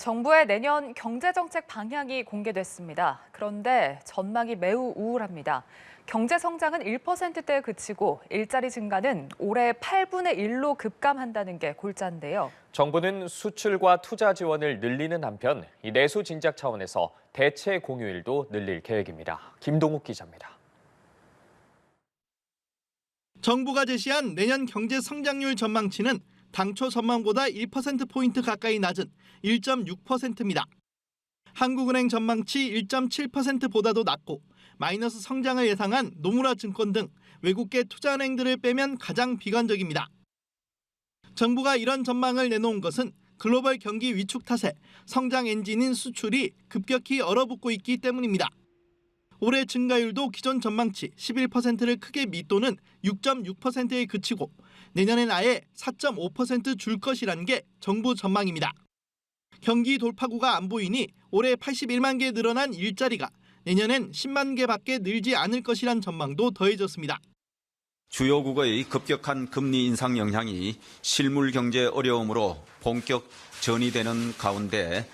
정부의 내년 경제정책 방향이 공개됐습니다. 그런데 전망이 매우 우울합니다. 경제 성장은 1%대에 그치고 일자리 증가는 올해 8분의 1로 급감한다는 게 골자인데요. 정부는 수출과 투자 지원을 늘리는 한편 이 내수 진작 차원에서 대체 공휴일도 늘릴 계획입니다. 김동욱 기자입니다. 정부가 제시한 내년 경제 성장률 전망치는 당초 전망보다 1%포인트 가까이 낮은 1.6%입니다. 한국은행 전망치 1.7%보다도 낮고 마이너스 성장을 예상한 노무라 증권 등 외국계 투자은행들을 빼면 가장 비관적입니다. 정부가 이런 전망을 내놓은 것은 글로벌 경기 위축 탓에 성장 엔진인 수출이 급격히 얼어붙고 있기 때문입니다. 올해 증가율도 기존 전망치 11%를 크게 밑도는 6.6%에 그치고 내년엔 아예 4.5% 줄 것이라는 게 정부 전망입니다. 경기 돌파구가 안 보이니 올해 81만 개 늘어난 일자리가 내년엔 10만 개밖에 늘지 않을 것이란 전망도 더해졌습니다. 주요국의 급격한 금리 인상 영향이 실물 경제 어려움으로 본격 전이되는 가운데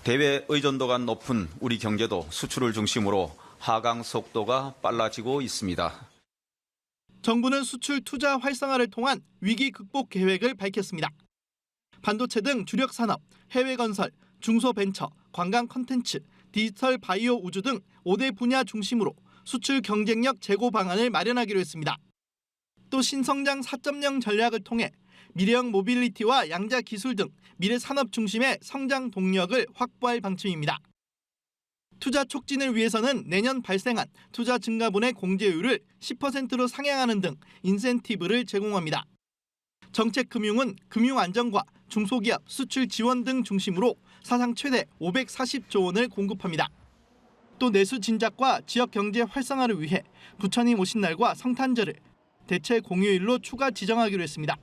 대외 의존도가 높은 우리 경제도 수출을 중심으로 하강 속도가 빨라지고 있습니다. 정부는 수출 투자 활성화를 통한 위기 극복 계획을 밝혔습니다. 반도체 등 주력 산업, 해외 건설, 중소벤처, 관광 콘텐츠, 디지털 바이오 우주 등 5대 분야 중심으로 수출 경쟁력 제고 방안을 마련하기로 했습니다. 또 신성장 4.0 전략을 통해 미래형 모빌리티와 양자 기술 등 미래 산업 중심의 성장 동력을 확보할 방침입니다. 투자 촉진을 위해서는 내년 발생한 투자 증가분의 공제율을 10%로 상향하는 등 인센티브를 제공합니다. 정책 금융은 금융 안정과 중소기업 수출 지원 등 중심으로 사상 최대 540조 원을 공급합니다. 또 내수 진작과 지역 경제 활성화를 위해 부처님 오신 날과 성탄절을 대체 공휴일로 추가 지정하기로 했습니다.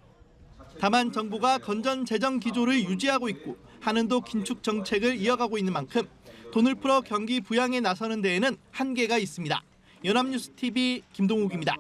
다만 정부가 건전 재정 기조를 유지하고 있고 한은도 긴축 정책을 이어가고 있는 만큼 돈을 풀어 경기 부양에 나서는 데에는 한계가 있습니다. 연합뉴스 TV 김동욱입니다.